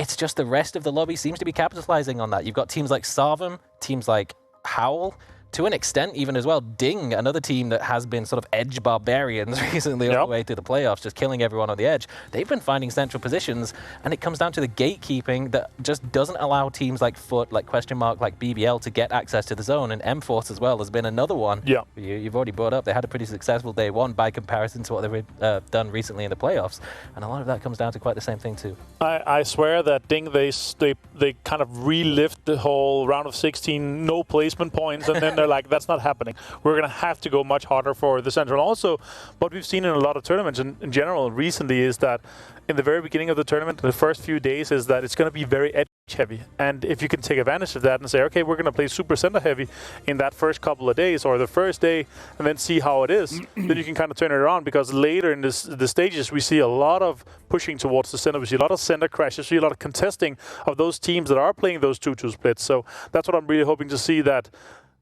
It's just the rest of the lobby seems to be capitalizing on that. You've got teams like Sarvum, teams like Howl, to an extent even as well. Ding, another team that has been sort of edge barbarians recently all the way through the playoffs, just killing everyone on the edge. They've been finding central positions, and it comes down to the gatekeeping that just doesn't allow teams like Foot, like Question Mark, like BBL to get access to the zone, and M-Force as well has been another one. Yeah. You've already brought up, they had a pretty successful day one by comparison to what they've done recently in the playoffs, and a lot of that comes down to quite the same thing too. I swear that Ding, they kind of relived the whole round of 16, no placement points, and then they're like, that's not happening. We're going to have to go much harder for the Central. Also, what we've seen in a lot of tournaments in general recently is that in the very beginning of the tournament, the first few days, is that it's going to be very edge heavy. And if you can take advantage of that and say, okay, we're going to play super center heavy in that first couple of days or the first day, and then see how it is, then you can kind of turn it around, because later in the stages, we see a lot of pushing towards the center. We see a lot of center crashes, we see a lot of contesting of those teams that are playing those 2-2 splits. So that's what I'm really hoping to see, that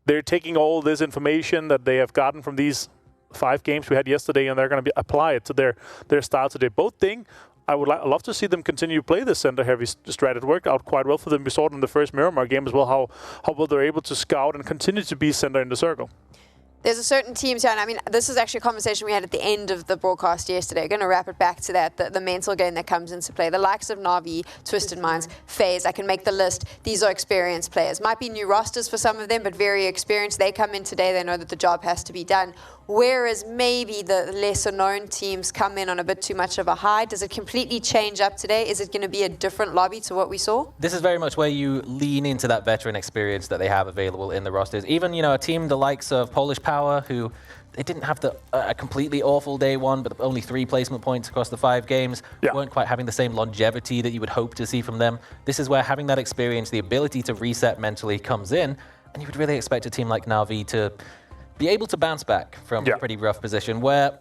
they're taking all this information that they have gotten from these 5 games we had yesterday, and they're going to apply it to their style today. Both thing, I would love to see them continue to play this center-heavy strat. It worked out quite well for them. We saw it in the first Miramar game as well, how well they're able to scout and continue to be center in the circle. There's a certain team, and I mean, this is actually a conversation we had at the end of the broadcast yesterday. I'm going to wrap it back to that, the mental game that comes into play. The likes of Na'Vi, Twisted Minds, FaZe, I can make the list. These are experienced players. Might be new rosters for some of them, but very experienced. They come in today, they know that the job has to be done. Whereas maybe the lesser-known teams come in on a bit too much of a high. Does it completely change up today? Is it going to be a different lobby to what we saw? This is very much where you lean into that veteran experience that they have available in the rosters. Even, a team the likes of Polish Power, who they didn't have a completely awful day one, but only 3 placement points across the 5 games. Weren't quite having the same longevity that you would hope to see from them. This is where having that experience, the ability to reset mentally comes in, and you would really expect a team like Na'Vi to be able to bounce back from a pretty rough position where,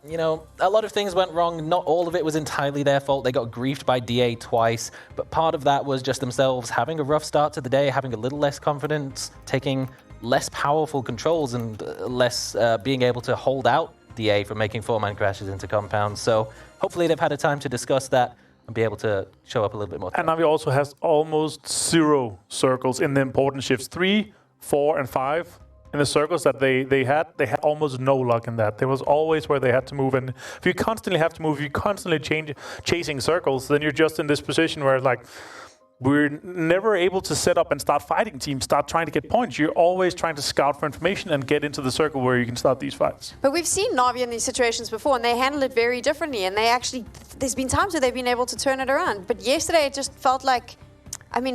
a lot of things went wrong. Not all of it was entirely their fault. They got griefed by DA twice, but part of that was just themselves having a rough start to the day, having a little less confidence, taking less powerful controls, and less being able to hold out DA from making 4-man crashes into compounds. So hopefully they've had a time to discuss that and be able to show up a little bit more. And Na'Vi also has almost 0 circles in the important shifts. 3, 4, and 5. In the circles that they had almost no luck in that. There was always where they had to move, and if you constantly have to move, if you constantly chasing circles, then you're just in this position where we're never able to set up and start fighting teams, start trying to get points. You're always trying to scout for information and get into the circle where you can start these fights. But we've seen Na'Vi in these situations before, and they handle it very differently, and there's been times where they've been able to turn it around. But yesterday it just felt like,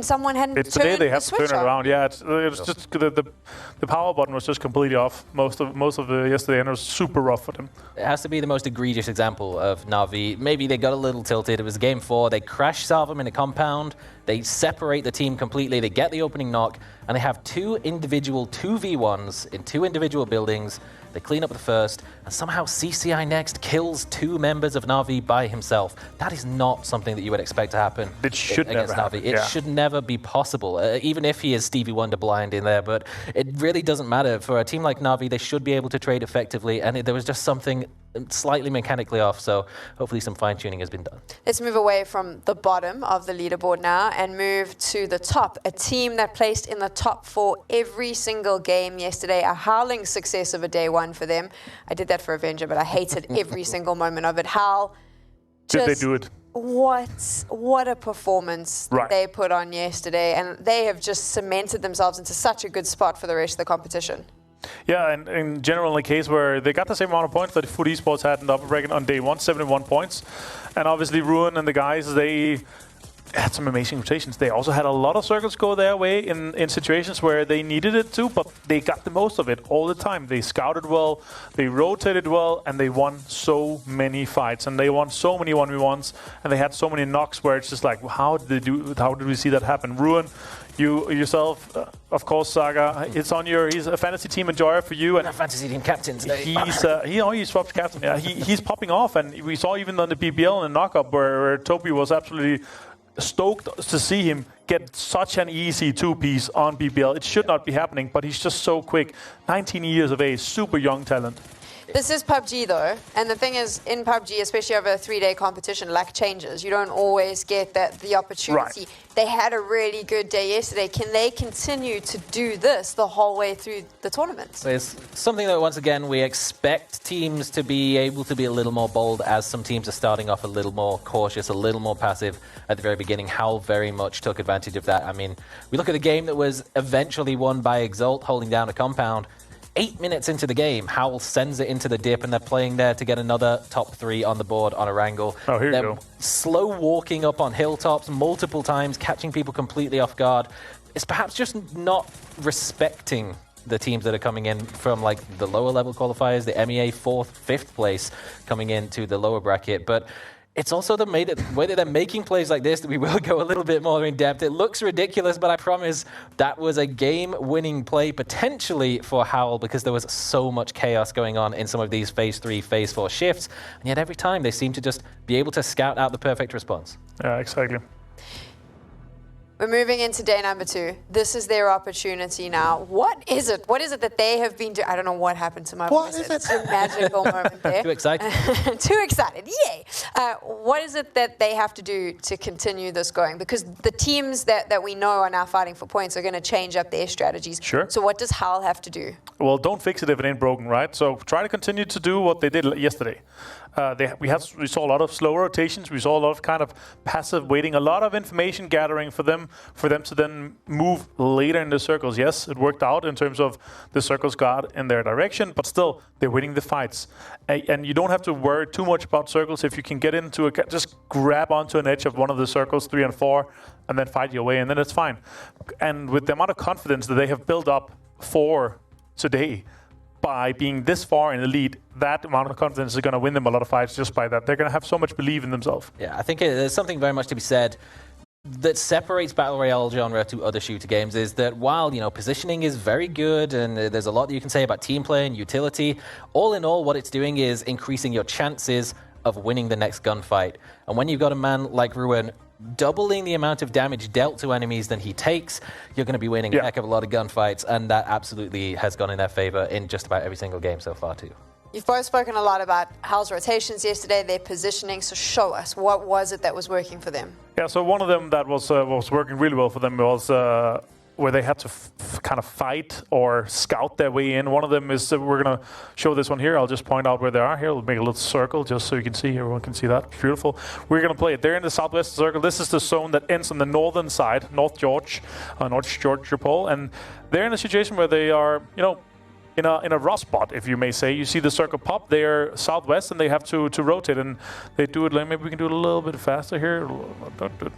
someone hadn't turned the switch on. Today they have to turn it around. Yeah, it was just the power button was just completely off most of the yesterday, and it was super rough for them. It has to be the most egregious example of Na'Vi. Maybe they got a little tilted. It was game 4. They crash Sarvum in a compound. They separate the team completely. They get the opening knock, and they have 2 individual 2v1s in 2 individual buildings. They clean up the first, and somehow CCI Next kills 2 members of Na'Vi by himself. That is not something that you would expect to happen against Na'Vi. It should never be possible, even if he is Stevie Wonder blind in there. But it really doesn't matter. For a team like Na'Vi, they should be able to trade effectively, and there was just something slightly mechanically off, so hopefully some fine-tuning has been done. Let's move away from the bottom of the leaderboard now and move to the top. A team that placed in the top 4 every single game yesterday. A howling success of a day 1 for them. I did that for Avenger, but I hated every single moment of it. Howl, did they do it? What a performance they put on yesterday, and they have just cemented themselves into such a good spot for the rest of the competition. Yeah, and in general, in a case where they got the same amount of points that Foot Esports had in the upper bracket on day 1, 71 points. And obviously Ruin and the guys, they had some amazing rotations. They also had a lot of circles go their way in situations where they needed it to, but they got the most of it all the time. They scouted well, they rotated well, and they won so many fights. And they won so many 1v1s, and they had so many knocks where it's just like, how did we see that happen? Ruin, you yourself, of course, Saga. It's on he's a fantasy team enjoyer for you, and a fantasy team captain today. He swapped captain. Yeah, he's popping off, and we saw even on the BBL and the knockup where Toby was absolutely stoked to see him get such an easy 2-piece on BBL. It should not be happening, but he's just so quick. 19 years of age, super young talent. This is PUBG though, and the thing is, in PUBG, especially over a 3-day competition, luck changes. You don't always get the opportunity. Right. They had a really good day yesterday. Can they continue to do this the whole way through the tournament? It's something that, once again, we expect teams to be able to be a little more bold, as some teams are starting off a little more cautious, a little more passive at the very beginning. Howl very much took advantage of that. I mean, we look at the game that was eventually won by Exalt holding down a compound. 8 minutes into the game, Howl sends it into the dip, and they're playing there to get another top 3 on the board on a wrangle. Oh, here you they're go. slow walking up on hilltops multiple times, catching people completely off guard. It's perhaps just not respecting the teams that are coming in from like the lower level qualifiers, the MEA 4th, 5th place coming into the lower bracket. But it's also the way that they're making plays like this that we will go a little bit more in depth. It looks ridiculous, but I promise that was a game-winning play potentially for Howl, because there was so much chaos going on in some of these Phase 3, Phase 4 shifts. And yet every time they seem to just be able to scout out the perfect response. Yeah, exactly. We're moving into day number 2. This is their opportunity now. What is it? What is it that they have been doing? I don't know what happened to my voice. It's a magical moment there. Too excited? Too excited, yay. What is it that they have to do to continue this going? Because the teams that we know are now fighting for points are going to change up their strategies. Sure. So what does Howl have to do? Well, don't fix it if it ain't broken, right? So try to continue to do what they did yesterday. We saw a lot of slow rotations. We saw a lot of kind of passive waiting, a lot of information gathering for them to then move later in the circles. Yes, it worked out in terms of the circles got in their direction, but still, they're winning the fights. And you don't have to worry too much about circles. If you can get into just grab onto an edge of one of the circles, 3 and 4, and then fight your way, and then it's fine. And with the amount of confidence that they have built up for today, by being this far in the lead, that amount of confidence is going to win them a lot of fights just by that. They're going to have so much belief in themselves. Yeah, I think there's something very much to be said that separates Battle Royale genre to other shooter games, is that while, positioning is very good and there's a lot that you can say about team play and utility, all in all, what it's doing is increasing your chances of winning the next gunfight. And when you've got a man like Ruin doubling the amount of damage dealt to enemies than he takes, you're going to be winning a heck of a lot of gunfights, and that absolutely has gone in their favor in just about every single game so far too. You've both spoken a lot about Howl's rotations yesterday, their positioning, so show us, what was it that was working for them? Yeah, so one of them that was working really well for them was where they had to kind of fight or scout their way in. One of them is, we're going to show this one here. I'll just point out where they are here. We'll make a little circle just so you can see. Everyone can see that. Beautiful. We're going to play it. They're in the southwest circle. This is the zone that ends on the northern side, North Georgia pole. And they're in a situation where they are, in a rough spot, if you may say. You see the circle pop. They're southwest, and they have to rotate. And they do it, maybe we can do it a little bit faster here. Don't do it.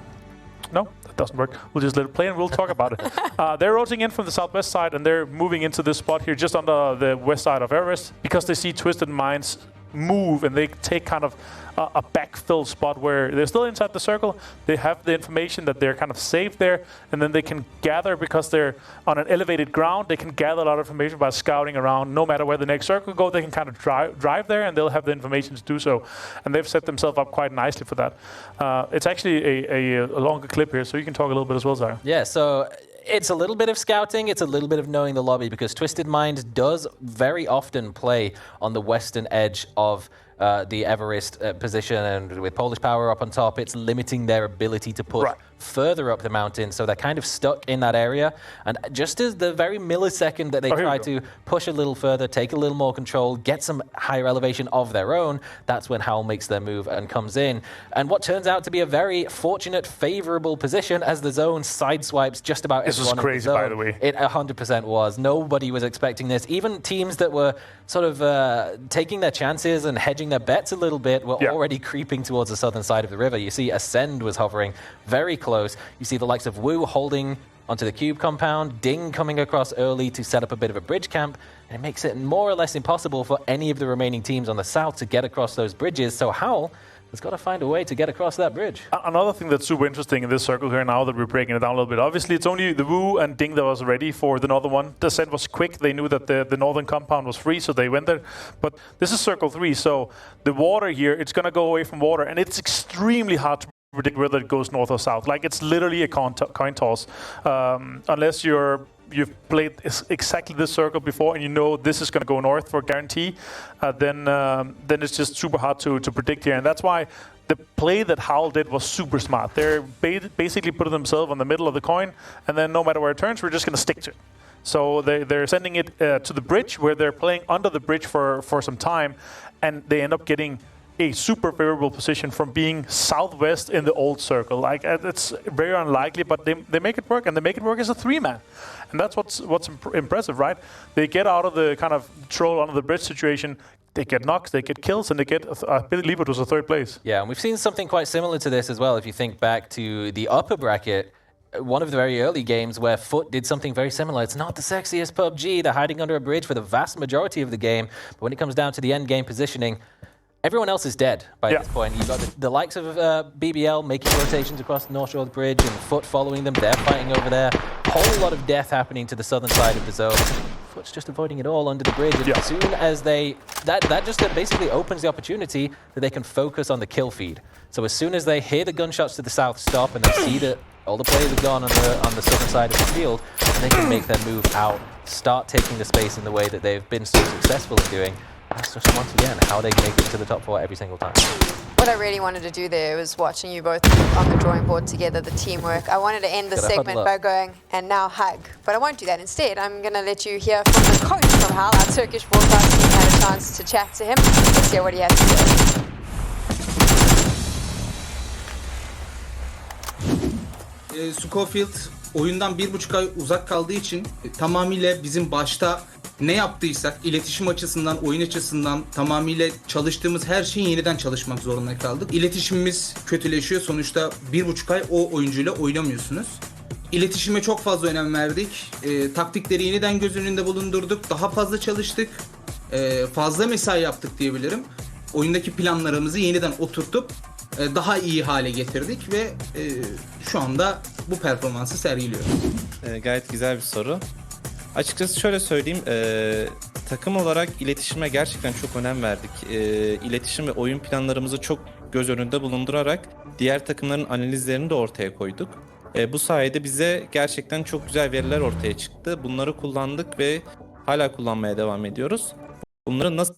No, that doesn't work. We'll just let it play and we'll talk about it. They're rotating in from the southwest side, and they're moving into this spot here just on the west side of Everest, because they see Twisted Minds move, and they take kind of a backfill spot where they're still inside the circle. They have the information that they're kind of safe there, and then they can gather, because they're on an elevated ground, they can gather a lot of information by scouting around. No matter where the next circle goes, they can kind of drive there, and they'll have the information to do so. And they've set themselves up quite nicely for that. It's actually a longer clip here, so you can talk a little bit as well, Zara. Yeah, so it's a little bit of scouting, it's a little bit of knowing the lobby, because Twisted Mind does very often play on the western edge of the Everest position, and with Polish Power up on top, it's limiting their ability to push further up the mountain, so they're kind of stuck in that area. And just as the very millisecond that they try to push a little further, take a little more control, get some higher elevation of their own, that's when Howl makes their move and comes in. And what turns out to be a very fortunate, favorable position, as the zone sideswipes just about everyone. This was crazy, by the way. It 100% was. Nobody was expecting this. Even teams that were sort of taking their chances and hedging their bets a little bit were already creeping towards the southern side of the river. You see Ascend was hovering very close. You see the likes of Wu holding onto the cube compound, Ding coming across early to set up a bit of a bridge camp, and it makes it more or less impossible for any of the remaining teams on the south to get across those bridges. So Howl has got to find a way to get across that bridge. Another thing that's super interesting in this circle here now that we're breaking it down a little bit, obviously it's only the Wu and Ding that was ready for the northern one. The ascent was quick. They knew that the northern compound was free, so they went there. But this is circle 3, so the water here, it's going to go away from water, and it's extremely hard to predict whether it goes north or south. Like, it's literally a coin toss. Unless you're you've played exactly this circle before and you know this is going to go north for guarantee, then it's just super hard to predict here. And that's why the play that Howl did was super smart. They're basically putting themselves on the middle of the coin, and then no matter where it turns, we're just going to stick to it. So they're sending it to the bridge, where they're playing under the bridge for some time, and they end up getting a super favorable position from being southwest in the old circle. Like, it's very unlikely, but they make it work, and they make it work as a 3-man. And that's what's impressive, right? They get out of the kind of troll under the bridge situation, they get knocks, they get kills, and they get, I believe it was a 3rd place. Yeah, and we've seen something quite similar to this as well. If you think back to the upper bracket, one of the very early games where Foot did something very similar. It's not the sexiest PUBG. They're hiding under a bridge for the vast majority of the game. But when it comes down to the end game positioning, everyone else is dead by this point. You've got the likes of BBL making rotations across the North Shore of the bridge and Foot following them. They're fighting over there. Whole lot of death happening to the southern side of the zone. Foot's just avoiding it all under the bridge. And as soon as that just basically opens the opportunity that they can focus on the kill feed. So as soon as they hear the gunshots to the south stop and they see that all the players are gone on the southern side of the field, and they can make their move out, start taking the space in the way that they've been so successful in doing. That's just, once again, how they make it to the top 4 every single time. What I really wanted to do there was watching you both on the drawing board together, the teamwork. I wanted to end the segment by going, and now hug. But I won't do that. Instead, I'm going to let you hear from the coach from Howl. Our Turkish broadcast team had a chance to chat to him. Let's hear what he has to say. Schofield oyundan 1,5 ay uzak kaldığı için tamamıyla bizim başta ne yaptıysak iletişim açısından, oyun açısından tamamıyla çalıştığımız her şeyin yeniden çalışmak zorunda kaldık. İletişimimiz kötüleşiyor. Sonuçta 1,5 ay o oyuncuyla oynamıyorsunuz. İletişime çok fazla önem verdik. Taktikleri yeniden göz önünde bulundurduk. Daha fazla çalıştık. Fazla mesai yaptık diyebilirim. Oyundaki planlarımızı yeniden oturtup daha iyi hale getirdik ve şu anda bu performansı sergiliyoruz. Gayet güzel bir soru. Açıkçası şöyle söyleyeyim, takım olarak iletişime gerçekten çok önem verdik. İletişim ve oyun planlarımızı çok göz önünde bulundurarak diğer takımların analizlerini de ortaya koyduk. Bu sayede bize gerçekten çok güzel veriler ortaya çıktı. Bunları kullandık ve hala kullanmaya devam ediyoruz. Bunları nasıl